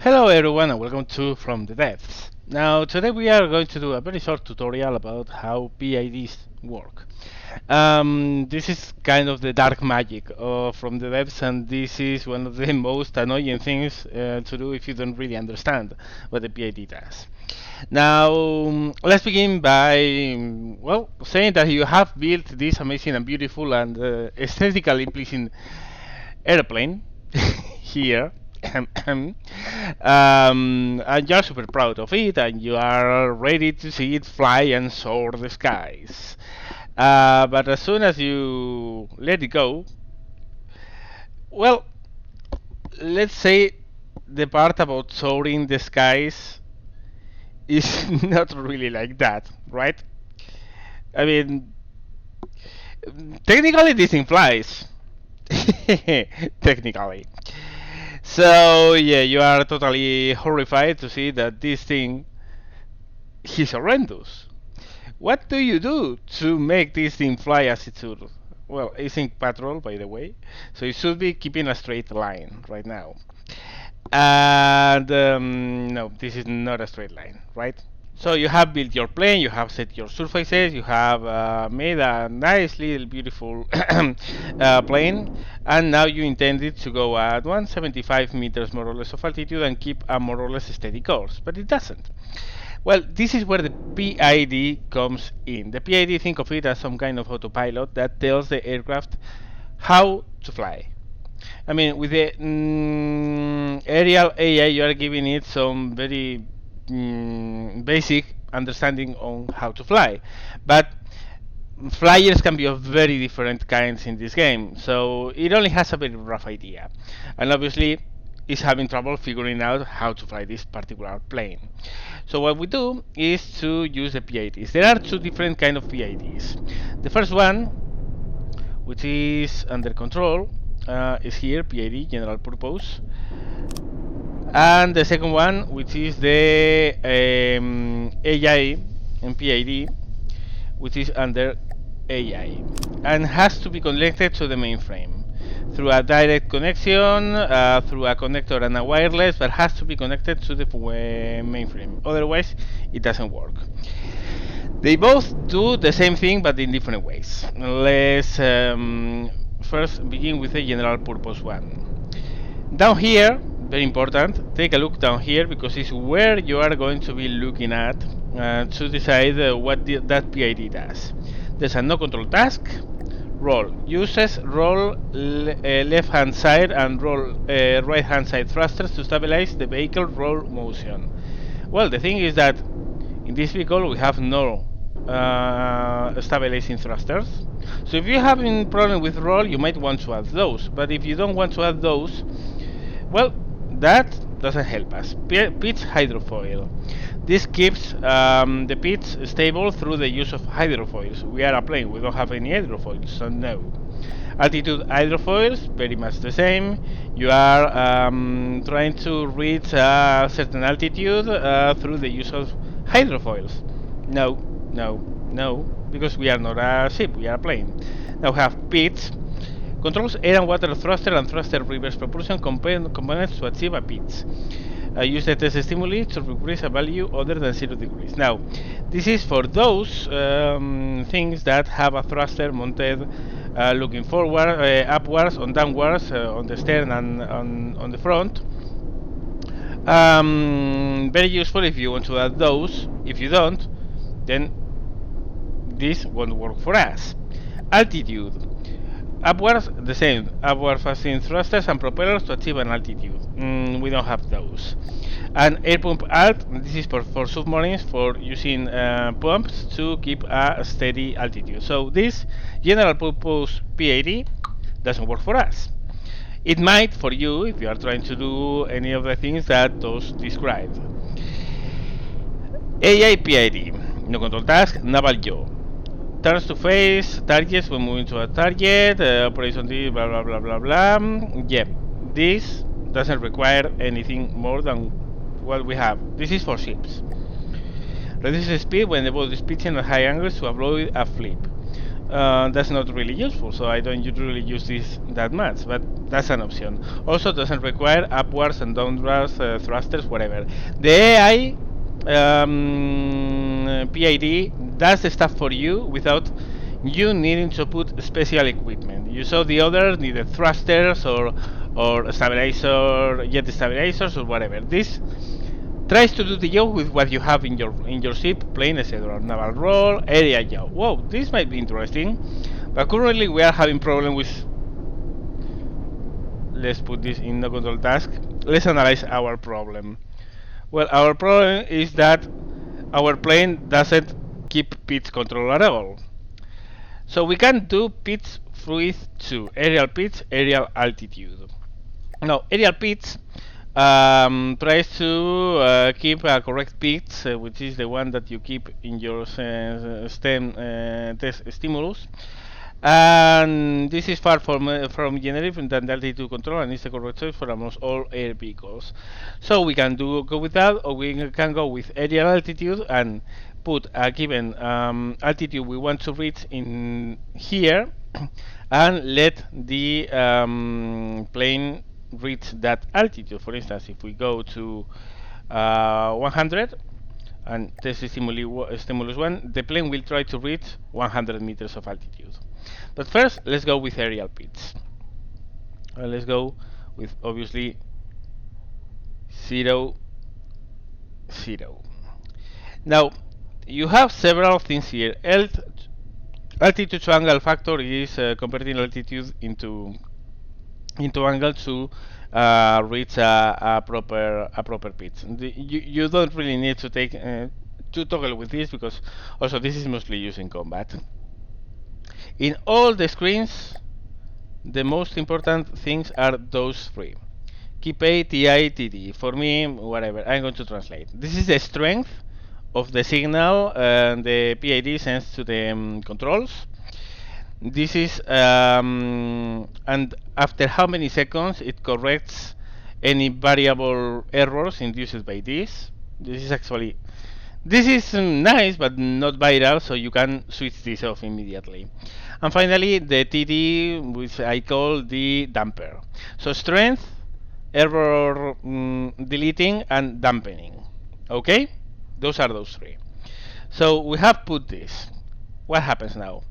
Hello everyone and welcome to From the Depths. Now today we are going to do a very short tutorial about how PIDs work. This is kind of the dark magic From the Depths, and this is one of the most annoying things to do if you don't really understand what the PID does. Now let's begin by saying that you have built this amazing and beautiful and aesthetically pleasing airplane here. And you're super proud of it, and you are ready to see it fly and soar the skies. But as soon as you let it go, well, let's say the part about soaring the skies is not really like that, right? I mean, technically this thing flies. Technically. So yeah, you are totally horrified to see that this thing is horrendous. What do you do to make this thing fly as it should? Well, it's in patrol, by the way, so it should be keeping a straight line right now. And no, this is not a straight line, right? So you have built your plane, you have set your surfaces, you have made a nice little beautiful plane, and now you intend it to go at 175 meters more or less of altitude and keep a more or less steady course, but it doesn't. Well, this is where the PID comes in. The PID, think of it as some kind of autopilot that tells the aircraft how to fly. I mean, with the aerial AI, you are giving it some very basic understanding on how to fly, but flyers can be of very different kinds in this game, so it only has a very rough idea, and obviously is having trouble figuring out how to fly this particular plane. So what we do is to use the PIDs. There are two different kind of PIDs. The first one, which is under control, is here, PID, general purpose. And the second one, which is the AI and PID, which is under AI, and has to be connected to the mainframe through a direct connection, through a connector and a wireless, but has to be connected to the mainframe. Otherwise, it doesn't work. They both do the same thing, but in different ways. Let's first begin with the general purpose one. Down here, very important, take a look down here, because it's where you are going to be looking at to decide what that PID does. There's a no control task. Roll uses roll left hand side and roll right hand side thrusters to stabilize the vehicle roll motion. Well, the thing is that in this vehicle we have no stabilizing thrusters. So if you have a problem with roll, you might want to add those. But if you don't want to add those, well, that doesn't help us. Pitch hydrofoil. This keeps the pitch stable through the use of hydrofoils. We are a plane, we don't have any hydrofoils, so no. Altitude hydrofoils, very much the same. You are trying to reach a certain altitude through the use of hydrofoils. No, no, no, because we are not a ship, we are a plane. Now we have pitch. Controls air and water thruster and thruster reverse propulsion components to achieve a pitch. Use the test stimuli to replace a value other than 0 degrees. Now, this is for those things that have a thruster mounted looking forward, upwards, on downwards, on the stern and on the front. Very useful if you want to add those. If you don't, then this won't work for us. Altitude. Upwards, the same. Upward facing thrusters and propellers to achieve an altitude. We don't have those. And air pump alt, this is for submarines, for using pumps to keep a steady altitude. So this general purpose PID doesn't work for us. It might for you if you are trying to do any of the things that those described. AI PID, no control task, naval yaw. Turns to face targets when moving to a target, operates on this, blah blah blah blah blah. Yeah, this doesn't require anything more than what we have. This is for ships. Reduces speed when the boat is pitching at high angles to avoid a flip. that's not really useful, so I don't really use this that much, but that's an option. Also doesn't require upwards and downwards thrusters, whatever. The AI PID does the stuff for you without you needing to put special equipment. You saw the others needed thrusters or stabilizer, jet stabilizers or whatever. This tries to do the job with what you have in your ship, plane, etc. Naval roll, area job. Whoa, this might be interesting. But currently we are having problem with. Let's put this in no control task. Let's analyze our problem. Well, our problem is that our plane doesn't keep pitch control at all. So we can do pitch with two: aerial pitch, aerial altitude. Now, aerial pitch tries to keep a correct pitch, which is the one that you keep in your stem test stimulus. And this is far from generating than the altitude control, and is the correct choice for almost all air vehicles. So we can go with that, or we can go with aerial altitude and put a given altitude we want to reach in here, and let the plane reach that altitude. For instance, if we go to 100 and test stimulus 1, the plane will try to reach 100 meters of altitude. But first, let's go with aerial pitch. Let's go with obviously 0, 0. Now, you have several things here. Altitude to angle factor is converting altitude into angle to reach a proper pitch. You don't really need to take to toggle with this, because also this is mostly used in combat. In all the screens, the most important things are those three: keep A, TI, TD. For me, whatever, I'm going to translate. This is the strength of the signal the PID sends to the controls. This is and after how many seconds it corrects any variable errors induced by this. This is nice, but not viral, so you can switch this off immediately. And finally, the TD, which I call the damper. So strength, error deleting, and dampening. Okay? Those are those three. So we have put this. What happens now?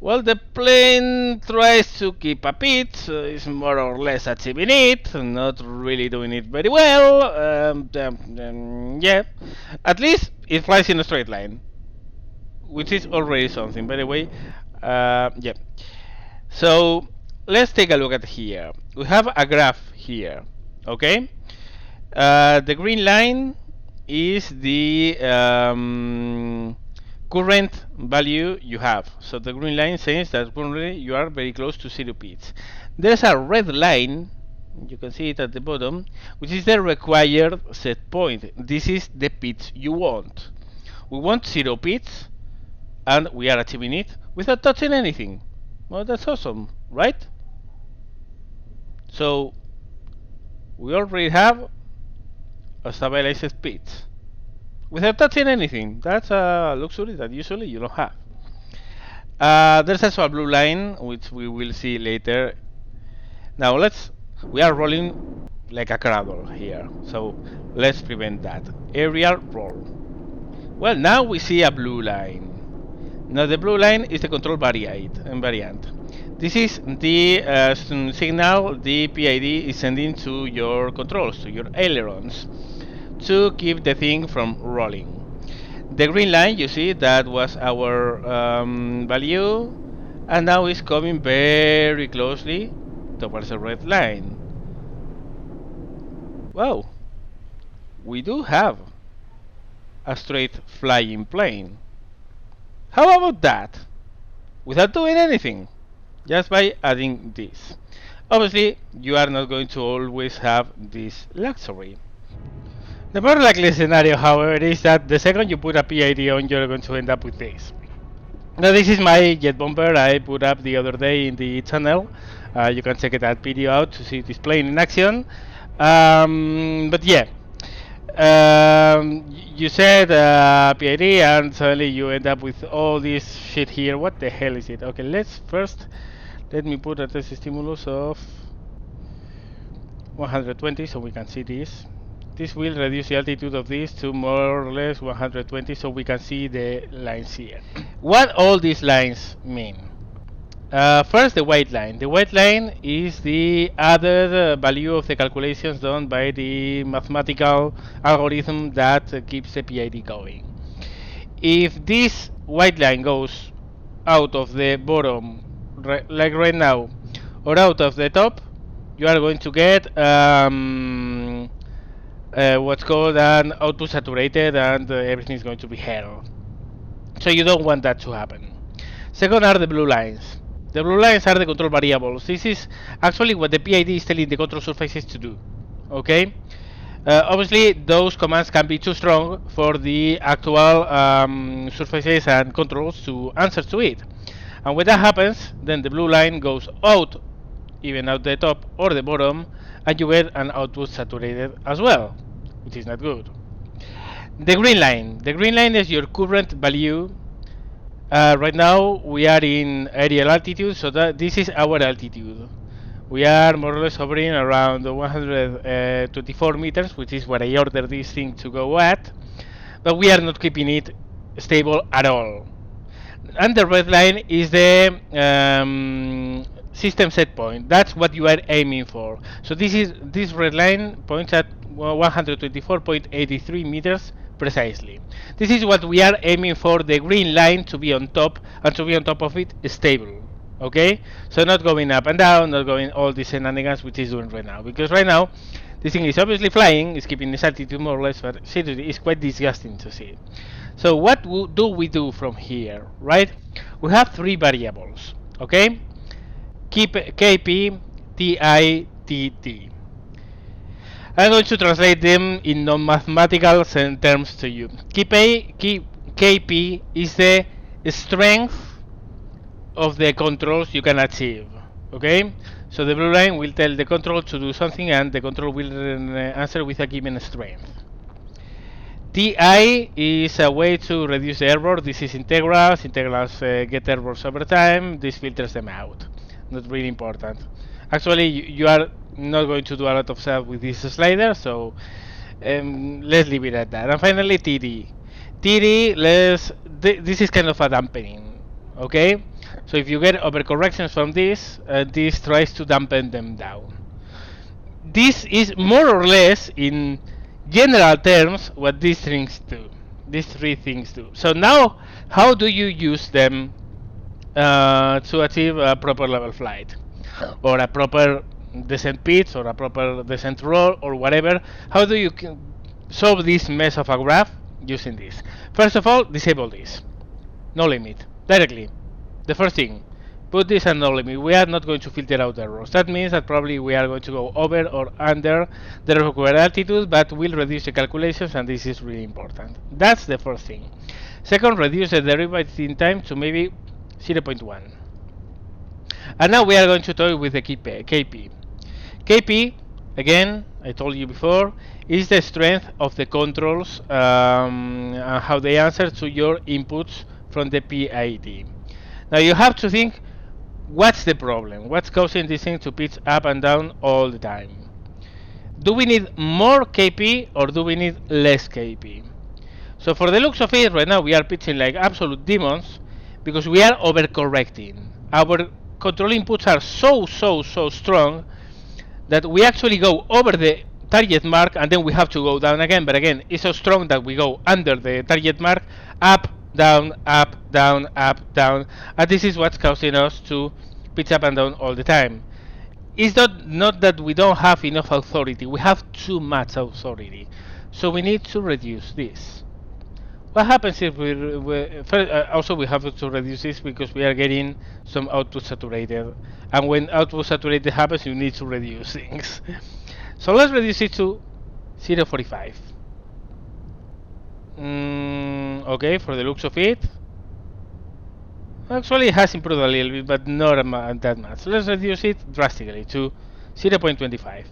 Well, the plane tries to keep a pitch, is more or less achieving it, not really doing it very well. Yeah, at least it flies in a straight line, which is already something. By the way, yeah. So let's take a look at here. We have a graph here, okay? The green line is the current value you have. So the green line says that currently you are very close to 0 pitch. There's a red line, you can see it at the bottom, which is the required set point. This is the pitch you want. We want 0 pitch, and we are achieving it without touching anything. Well, that's awesome, right? So we already have a stabilized pitch without touching anything. That's a luxury that usually you don't have. There's also a blue line, which we will see later. Now we are rolling like a cradle here, so let's prevent that. Aerial roll. Well, now we see a blue line. Now the blue line is the control variant. This is the signal the PID is sending to your controls, to your ailerons, to keep the thing from rolling. The green line, you see, that was our value, and now it's coming very closely towards the red line. Wow, we do have a straight flying plane. How about that? Without doing anything, just by adding this. Obviously, you are not going to always have this luxury. The more likely scenario, however, is that the second you put a PID on, you're going to end up with this. Now, this is my jet bomber I put up the other day in the channel. You can check that video out to see this plane in action. But yeah, You said PID, and suddenly you end up with all this shit here. What the hell is it? Okay, let me put a test stimulus of 120 so we can see this. This will reduce the altitude of this to more or less 120 so we can see the lines here. What all these lines mean? First, the white line. The white line is the added value of the calculations done by the mathematical algorithm that keeps the PID going. If this white line goes out of the bottom, like right now, or out of the top, you are going to get what's called an output saturated, and everything is going to be hell. So you don't want that to happen. Second are the blue lines. The blue lines are the control variables. This is actually what the PID is telling the control surfaces to do. Okay? Obviously, those commands can be too strong for the actual surfaces and controls to answer to it. And when that happens, then the blue line goes out, even out the top or the bottom, and you get an output saturated as well, which is not good. The green line. The green line is your current value. Right now we are in aerial altitude, so that this is our altitude. We are more or less hovering around 124 meters, which is where I ordered this thing to go at, but we are not keeping it stable at all. And the red line is the system set point. That's what you are aiming for. So this red line points at 124.83 meters precisely. This is what we are aiming for, the green line to be on top, and to be on top of it stable. Okay, so not going up and down, not going all these shenanigans which is doing right now, because right now this thing is obviously flying, it's keeping its altitude more or less, but seriously it's quite disgusting to see. So what do we do from here, right? We have three variables, okay? KP, TI, TT. I'm going to translate them in non-mathematical terms to you. KP is the strength of the controls you can achieve. Okay, so the blue line will tell the control to do something, and the control will answer with a given strength. TI is a way to reduce the error. This is integrals. Integrals get errors over time. This filters them out. Not really important. Actually, you are not going to do a lot of stuff with this slider, so let's leave it at that. And finally, TD. TD, this is kind of a dampening. Okay, so if you get overcorrections from this, this tries to dampen them down. This is more or less, in general terms, what these things do. These three things do. So now, how do you use them to achieve a proper level flight, or a proper descent pitch, or a proper descent roll, or whatever? How do you solve this mess of a graph using this? First of all, disable this. No limit. Directly. The first thing. Put this at no limit. We are not going to filter out errors. That means that probably we are going to go over or under the required altitude, but will reduce the calculations, and this is really important. That's the first thing. Second, reduce the derivative time to maybe 0.1. And now we are going to toy with the KP. KP, again, I told you before, is the strength of the controls and how they answer to your inputs from the PID. Now you have to think, what's the problem? What's causing this thing to pitch up and down all the time? Do we need more KP or do we need less KP? So for the looks of it, right now we are pitching like absolute demons because we are overcorrecting. Our control inputs are so strong that we actually go over the target mark and then we have to go down again. But again, it's so strong that we go under the target mark, up, down, up, down, up, down, and this is what's causing us to pitch up and down all the time. It's not that we don't have enough authority, we have too much authority, so we need to reduce this. What happens if also we have to reduce this because we are getting some output saturated, and when output saturated happens you need to reduce things. So let's reduce it to 0.45. Okay, for the looks of it. Actually, it has improved a little bit, but not that much. So let's reduce it drastically to 0.25.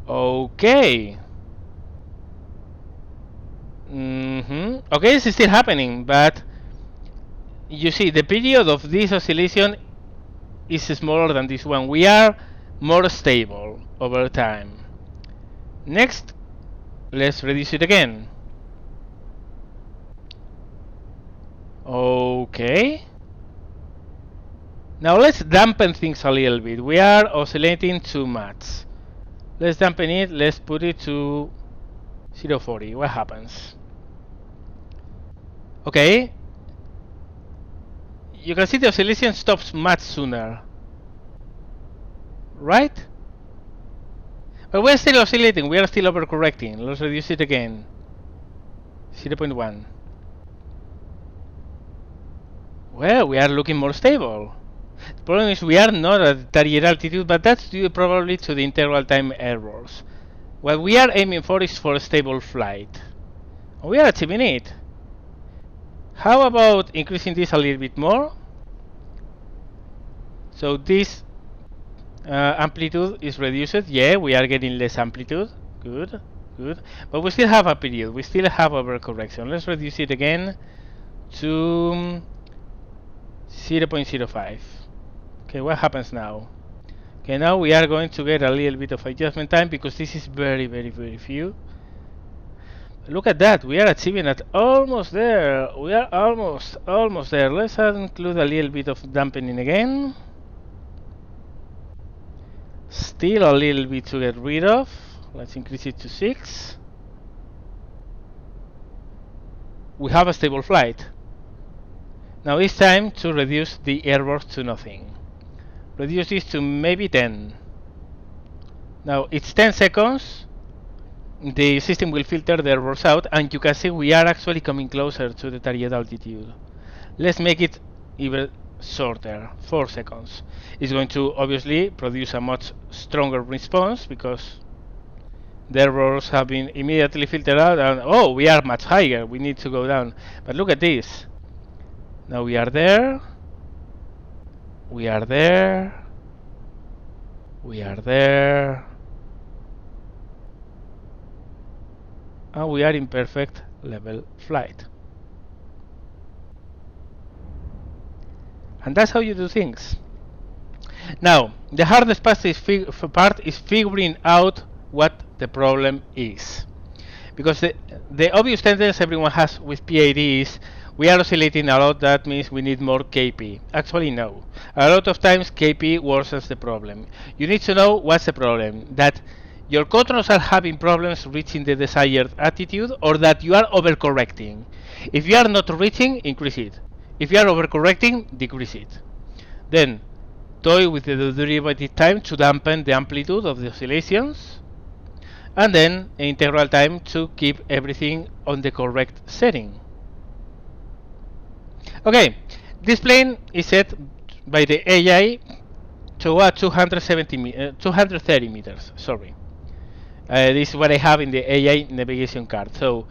Okay. Okay, this is still happening, but you see the period of this oscillation is smaller than this one. We are more stable over time. Next, let's reduce it again. Okay. Now let's dampen things a little bit. We are oscillating too much. Let's dampen it. Let's put it to 0.40. What happens? Okay. You can see the oscillation stops much sooner. Right? But we're still oscillating. We are still overcorrecting. Let's reduce it again. 0.1. Well, we are looking more stable. The problem is we are not at target altitude, but that's due probably to the integral time errors. What we are aiming for is for a stable flight. We are achieving it. How about increasing this a little bit more? So this amplitude is reduced. Yeah, we are getting less amplitude. Good, good. But we still have a period. We still have overcorrection. Let's reduce it again to 0.05. Okay, what happens now? Okay, now we are going to get a little bit of adjustment time because this is very few. Look at that, we are achieving it almost there. We are almost there. Let's include a little bit of dampening again. Still a little bit to get rid of. Let's increase it to 6. We have a stable flight. Now it's time to reduce the errors to nothing. Reduce this to maybe 10. Now it's 10 seconds. The system will filter the errors out, and you can see we are actually coming closer to the target altitude. Let's make it even shorter, 4 seconds. It's going to obviously produce a much stronger response because the errors have been immediately filtered out, and oh, we are much higher, we need to go down. But look at this. Now we are there. We are there. We are there. And we are in perfect level flight. And that's how you do things. Now, the hardest part is figuring out what the problem is. Because the obvious tendency everyone has with PID is we are oscillating a lot, that means we need more KP. Actually, no. A lot of times KP worsens the problem. You need to know what's the problem. That your controls are having problems reaching the desired altitude, or that you are overcorrecting. If you are not reaching, increase it. If you are overcorrecting, decrease it. Then, toy with the derivative time to dampen the amplitude of the oscillations, and then integral time to keep everything on the correct setting. Okay, this plane is set by the AI to 230 meters. Sorry. This is what I have in the AI navigation card. So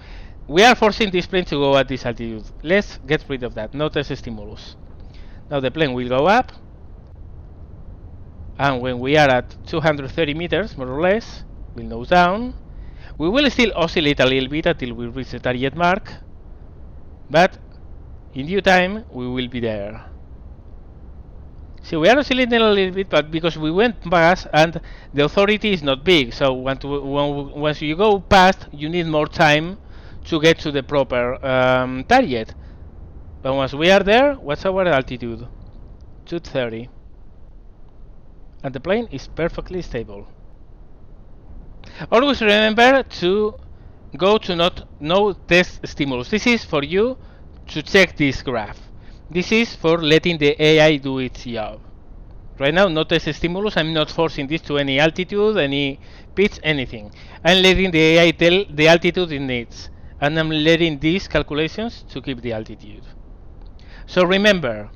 we are forcing this plane to go at this altitude. Let's get rid of that. No test stimulus. Now the plane will go up, and when we are at 230 meters, more or less, we'll nose down. We will still oscillate a little bit until we reach the target mark, but in due time we will be there. So we are oscillating a little bit, but because we went past, and the authority is not big, so once you go past, you need more time to get to the proper target. But once we are there, what's our altitude? 230. And the plane is perfectly stable. Always remember to go to no test stimulus. This is for you to check this graph. This is for letting the AI do its job. Right now, no test stimulus. I'm not forcing this to any altitude, any pitch, anything. I'm letting the AI tell the altitude it needs, and I'm letting these calculations to keep the altitude. So remember,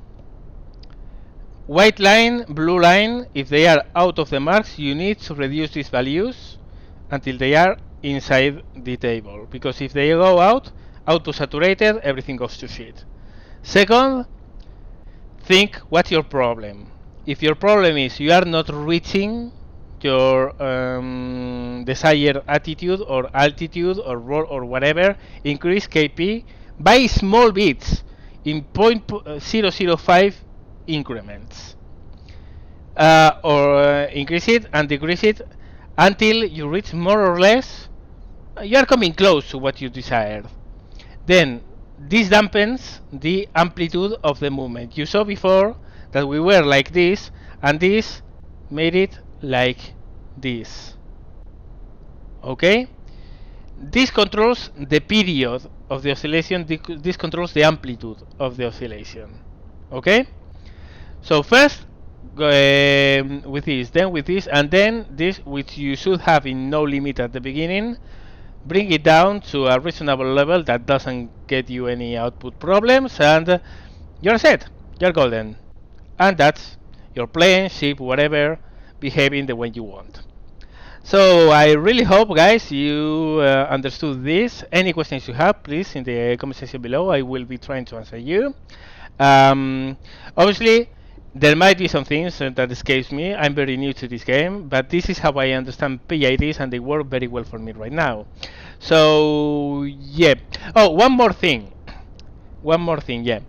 white line, blue line, if they are out of the marks, you need to reduce these values until they are inside the table. Because if they go out to saturated, everything goes to shit. Second, think what's your problem. If your problem is you are not reaching your desired attitude or altitude or roll or whatever, increase KP by small bits in 0.005 increments, or increase it and decrease it until you reach more or less, you are coming close to what you desired. Then this dampens the amplitude of the movement. You saw before that we were like this, and this made it like this. Okay? This controls the period of the oscillation, this controls the amplitude of the oscillation. Okay? So first with this, then with this, and then this, which you should have in no limit at the beginning, bring it down to a reasonable level that doesn't get you any output problems, and you're set. You're golden. And that's your plane, ship, whatever, behaving the way you want. So I really hope, guys, you understood this. Any questions you have, please, in the comment section below. I will be trying to answer you. Obviously, there might be some things that escapes me. I'm very new to this game, but this is how I understand PIDs, and they work very well for me right now. So yeah. Oh, one more thing. Yeah.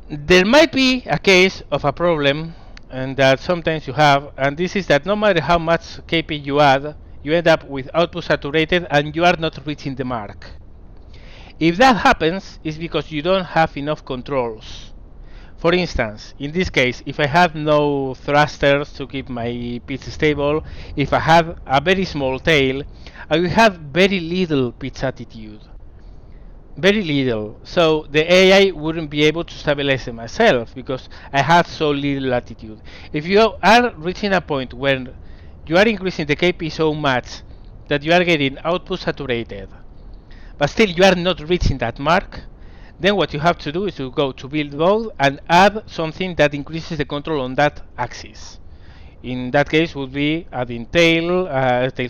There might be a case of a problem, and that sometimes you have, and this is that no matter how much KP you add, you end up with output saturated and you are not reaching the mark. If that happens, it's because you don't have enough controls. For instance, in this case, if I had no thrusters to keep my pitch stable, if I had a very small tail, I would have very little pitch attitude. Very little. So the AI wouldn't be able to stabilize it myself because I had so little attitude. If you are reaching a point where you are increasing the KP so much that you are getting output saturated, but still you are not reaching that mark, then what you have to do is to go to build mode and add something that increases the control on that axis. In that case would be adding tail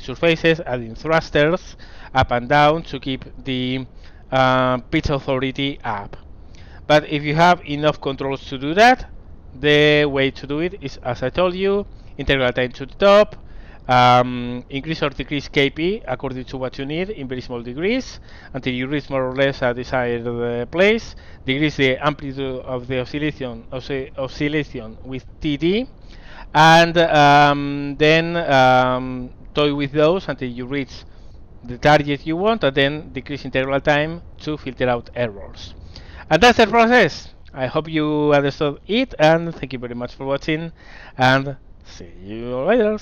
surfaces, adding thrusters up and down to keep the pitch authority up. But if you have enough controls to do that, the way to do it is, as I told you, integral time to the top, increase or decrease KP according to what you need in very small degrees until you reach more or less a desired place, decrease the amplitude of the oscillation with TD, and then toy with those until you reach the target you want, and then decrease integral time to filter out errors. And that's the process. I hope you understood it, and thank you very much for watching, and see you later.